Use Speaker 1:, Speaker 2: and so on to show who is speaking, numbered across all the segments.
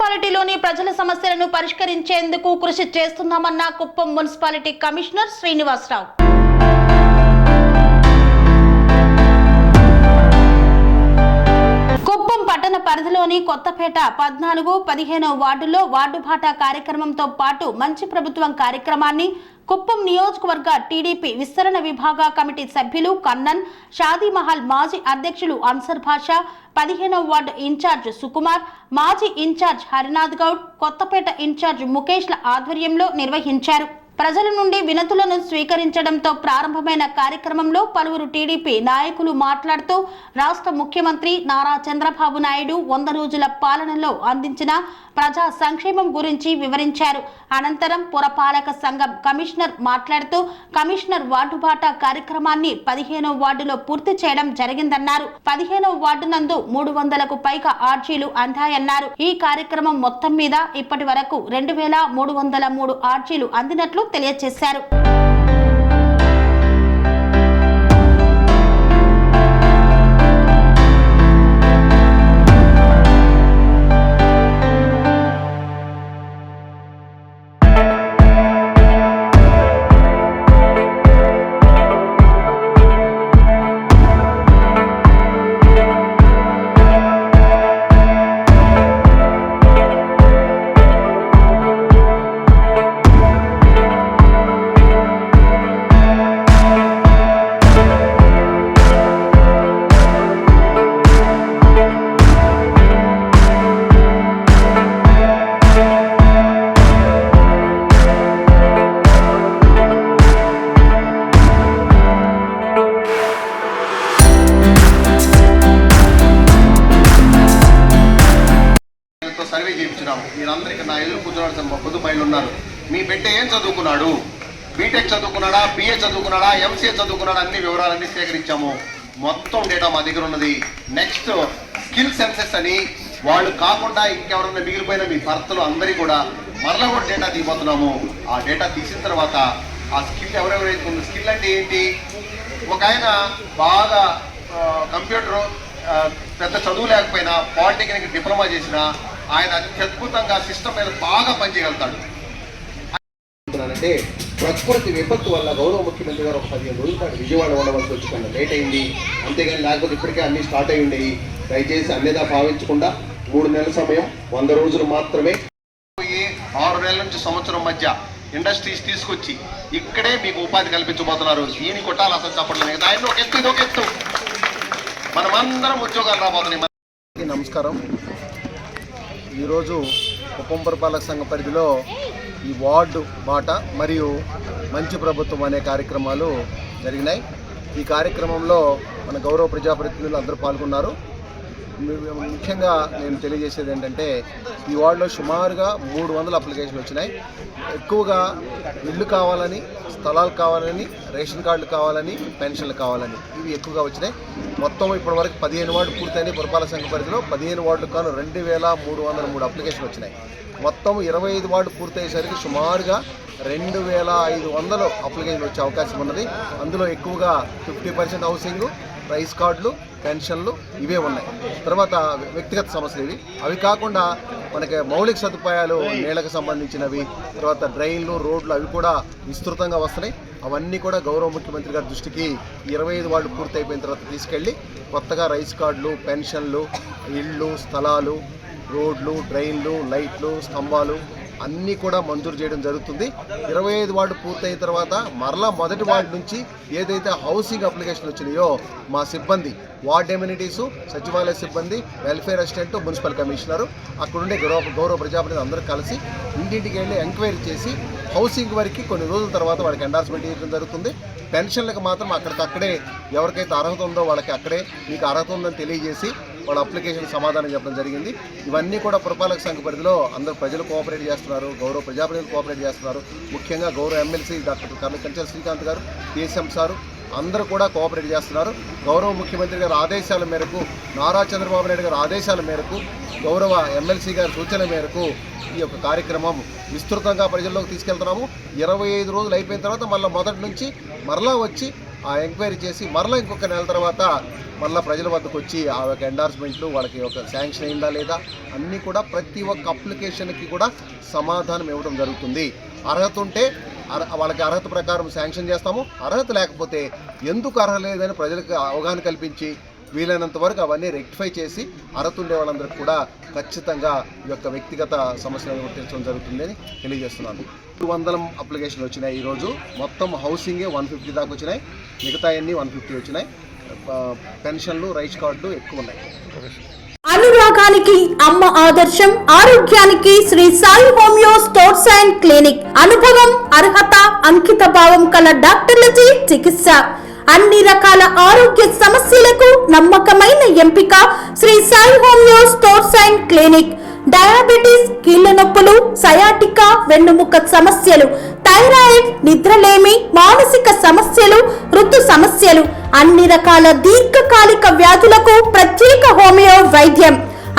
Speaker 1: మున్సిపాలిటీలోని ప్రజల సమస్యలను పరిష్కరించేందుకు కృషి చేస్తున్నామన్న కుప్పం మున్సిపాలిటీ కమిషనర్ శ్రీనివాసరావు. కుప్పం పట్టణ పరిధిలోని కొత్తపేట 14, 15వ వార్డులో వార్డు బాట కార్యక్రమంతో పాటు మంచి ప్రభుత్వం కార్యక్రమాన్ని కుప్పం నియోజకవర్గ టీడీపీ విస్తరణ విభాగ కమిటీ సభ్యులు కన్నన్, షాదీమహల్ మాజీ అధ్యక్షులు అన్సర్ భాషా, 15వ వార్డు ఇన్ఛార్జ్ సుకుమార్, మాజీ ఇన్ఛార్జ్ హరినాథ్ గౌడ్, కొత్తపేట ఇన్ఛార్జ్ ముఖేష్ల ఆధ్వర్యంలో నిర్వహించారు. ప్రజల నుండి వినతులను స్వీకరించడంతో ప్రారంభమైన కార్యక్రమంలో పలువురు టీడీపీ నాయకులు మాట్లాడుతూ రాష్ట్ర ముఖ్యమంత్రి నారా చంద్రబాబు నాయుడు 100 రోజుల పాలనలో అందించిన ప్రజా సంక్షేమం గురించి వివరించారు. అనంతరం పురపాలక సంఘం కమిషనర్ మాట్లాడుతూ కమిషనర్ వార్డు బాట కార్యక్రమాన్ని 15వ వార్డులో పూర్తి చేయడం జరిగిందన్నారు. 15వ వార్డు నందు 300కు పైగా ఆర్జీలు అందాయన్నారు. ఈ కార్యక్రమం మొత్తం మీద ఇప్పటి వరకు 2303 ఆర్జీలు అందినట్లు తెలియజేశారు.
Speaker 2: సర్వే చేయించినాము. మీరందరికీ నా ఎదురు కూర్చోవలసిన పొద్దుపైలు ఉన్నారు. మీ బిడ్డ ఏం చదువుకున్నాడు, బీటెక్ చదువుకున్నాడా, బిఏ చదువుకున్నాడా, ఎంసీఏ చదువుకున్నాడా, అన్ని వివరాలన్నీ సేకరించాము. మొత్తం డేటా మా దగ్గర ఉన్నది. నెక్స్ట్ స్కిల్ సెన్సెస్ అని వాళ్ళు కాకుండా ఇంకెవరన్నా మిగిలిపోయిన మీ భర్తలు అందరి కూడా మరలా కూడా డేటా తీయబోతున్నాము. ఆ డేటా తీసిన తర్వాత ఆ స్కిల్ ఎవరెవరైతే ఉంది, స్కిల్ అంటే ఏంటి, ఒక ఆయన బాగా కంప్యూటర్ పెద్ద చదువు లేకపోయినా పాలిటెక్నిక్ డిప్లొమా చేసినా ఆయన అత్యద్భుతంగా సిస్టమ్ మీద బాగా పనిచేయగలుగుతాడు. అంటే ప్రకృతి విపత్తు వల్ల గౌరవ ముఖ్యమంత్రి గారు ఒక 15 రోజుల పాటు విజయవాడ ఉండవలసి వచ్చి కన్నా లేట్ అయింది. అంతేగాని లేకపోతే ఇప్పటికే అన్ని స్టార్ట్ అయి ఉండేవి. దయచేసి అన్నిదా భావించకుండా 3 నెలల సమయం, 100 రోజులు మాత్రమే. 6 నెలల నుంచి సంవత్సరం మధ్య ఇండస్ట్రీస్ తీసుకొచ్చి ఇక్కడే మీకు ఉపాధి కల్పించబోతున్నారు. ఈయన కొట్టాలి అసలు చెప్పట్లేదు. ఆయన ఒక ఎత్తు, ఇది ఒక ఎత్తు. మనమందరం ఉద్యోగాలు రాబోతున్నాయి. నమస్కారం. ఈరోజు కుప్పం పురపాలక సంఘ పరిధిలో ఈ వార్డు బాట మరియు మంచి ప్రభుత్వం అనే కార్యక్రమాలు జరిగినాయి. ఈ కార్యక్రమంలో మన గౌరవ ప్రజాప్రతినిధులు అందరూ పాల్గొన్నారు. ముఖ్యంగా నేను తెలియజేసేది ఏంటంటే ఈ వార్డులో సుమారుగా 300 అప్లికేషన్లు వచ్చినాయి. ఎక్కువగా ఇళ్ళు కావాలని, స్థలాలు కావాలని, రేషన్ కార్డులు కావాలని, పెన్షన్లు కావాలని ఇవి ఎక్కువగా వచ్చినాయి. మొత్తం ఇప్పటి వరకు 15 వార్డు పూర్తయినాయి. పురపాలక సంఘ పరిధిలో 15 వార్డులకు కాను 2303 అప్లికేషన్లు వచ్చినాయి. మొత్తం 25 వార్డు పూర్తయ్యేసరికి సుమారుగా 2500 అప్లికేషన్లు వచ్చే అవకాశం ఉన్నది. అందులో ఎక్కువగా 50% హౌసింగ్, రైస్ కార్డులు, పెన్షన్లు ఇవే ఉన్నాయి. తర్వాత వ్యక్తిగత సమస్యలు ఇవి. అవి కాకుండా మనకి మౌలిక సదుపాయాలు, నీళ్ళకు సంబంధించినవి, తర్వాత డ్రైన్లు, రోడ్లు అవి కూడా విస్తృతంగా వస్తున్నాయి. అవన్నీ కూడా గౌరవ ముఖ్యమంత్రి గారి దృష్టికి 25 వార్డు పూర్తి అయిపోయిన తర్వాత తీసుకెళ్ళి కొత్తగా రైస్ కార్డులు, పెన్షన్లు, ఇళ్ళు, స్థలాలు, రోడ్లు, డ్రైన్లు, లైట్లు, స్తంభాలు అన్నీ కూడా మంజూరు చేయడం జరుగుతుంది. 25 వార్డు పూర్తయిన తర్వాత మరలా మొదటి వార్డు నుంచి ఏదైతే హౌసింగ్ అప్లికేషన్ వచ్చినాయో మా సిబ్బంది, వార్డ్ ఎమ్యూనిటీసు, సచివాలయ సిబ్బంది, వెల్ఫేర్ అసిస్టెంట్, మున్సిపల్ కమిషనరు, అక్కడుండే గౌరవ ప్రజాప్రతినిధులు అందరూ కలిసి ఇంటింటికి వెళ్ళి ఎంక్వైరీ చేసి హౌసింగ్ వరకు కొన్ని రోజుల తర్వాత వాళ్ళకి ఎండార్స్మెంట్ ఇవ్వడం జరుగుతుంది. పెన్షన్లకు మాత్రం అక్కడికక్కడే ఎవరికైతే అర్హత ఉందో వాళ్ళకి అక్కడే మీకు అర్హత ఉందని తెలియజేసి వాళ్ళ అప్లికేషన్ సమాధానం చెప్పడం జరిగింది. ఇవన్నీ కూడా పురపాలక సంఘ పరిధిలో అందరూ ప్రజలు కోఆపరేట్ చేస్తున్నారు, గౌరవ ప్రజాప్రతినిధులు కోఆపరేట్ చేస్తున్నారు. ముఖ్యంగా గౌరవ ఎమ్మెల్సీ డాక్టర్ కంచెల శ్రీకాంత్ గారు, పిఎస్ఎం సారు అందరూ కూడా కోఆపరేట్ చేస్తున్నారు. గౌరవ ముఖ్యమంత్రి గారి ఆదేశాల మేరకు, నారా చంద్రబాబు నాయుడు గారి ఆదేశాల మేరకు, గౌరవ ఎమ్మెల్సీ గారి సూచన మేరకు ఈ యొక్క కార్యక్రమం విస్తృతంగా ప్రజల్లోకి తీసుకెళ్తున్నాము. 25 రోజులు అయిపోయిన తర్వాత మళ్ళీ మొదటి నుంచి మరలా వచ్చి
Speaker 3: ఆ ఎంక్వైరీ చేసి మరలా ఇంకొక నెల తర్వాత మళ్ళీ ప్రజల వద్దకు వచ్చి ఆ యొక్క ఎండార్స్మెంట్లు వాళ్ళకి ఒక శాంక్షన్ అయిందా లేదా అన్నీ కూడా ప్రతి ఒక్క అప్లికేషన్కి కూడా సమాధానం ఇవ్వడం జరుగుతుంది. అర్హత ఉంటే వాళ్ళకి అర్హత ప్రకారం శాంక్షన్ చేస్తాము, అర్హత లేకపోతే ఎందుకు అర్హత లేదని ప్రజలకు అవగాహన కల్పించి వీలైనంత వరకు అవన్నీ రెక్టిఫై చేసి అర్హత ఉండే వాళ్ళందరికీ కూడా ఖచ్చితంగా ఈ యొక్క వ్యక్తిగత సమస్యలను గుర్తించడం జరుగుతుందని తెలియజేస్తున్నాను. 200 అప్లికేషన్లు వచ్చినాయి ఈరోజు. మొత్తం హౌసింగే 150 దాకా వచ్చినాయి, మిగతా అన్నీ 150 వచ్చినాయి. పెన్షన్లు, రైస్ కార్డులు ఎక్కువ ఉన్నాయి.
Speaker 1: అనురాగానికి అమ్మ ఆదర్శం, ఆరోగ్యానికి Shri Sai homeo stores and clinic. అనుభవం, అర్హత, అంకిత భావం కల డాక్టర్లచే చికిత్స. అన్ని రకాల ఆరోగ్య సమస్యలకు నమ్మకమైన ఎంపిక Shri Sai homeo stores and clinic. Diabetes, కీళ్ల నొప్పులు, సయాటికా, వెన్నుముక సమస్యలు, థైరాయిడ్, నిద్రలేమి, మానసిక సమస్యలు, ఋతు సమస్యలు, అన్ని రకాల దీర్ఘకాలిక వ్యాధులకు ప్రత్యేక హోమియో వైద్యం.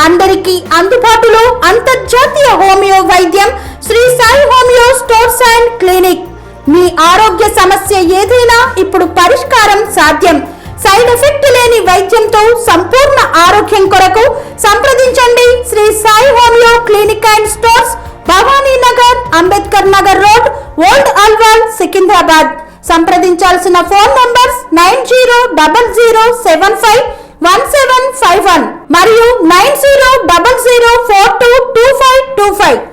Speaker 1: అందరికీ అందుబాటులో అంతర్జాతీయ హోమియో వైద్యం Shri Sai homeo stores and clinic. మీ ఆరోగ్య సమస్య ఏదైనా ఇప్పుడు పరిష్కారం సాధ్యం. సైడ్ ఎఫెక్ట్ లేని వైద్యంతో సంపూర్ణ ఆరోగ్యం కొరకు సంప్రదించండి Shri Sai homeo clinic and stores, Bhavani Nagar, Ambedkar Nagar road, old Alwal, Secunderabad. సంప్రదించాల్సిన ఫోన్ నంబర్స్ 9000751751 మరియు 9000422525.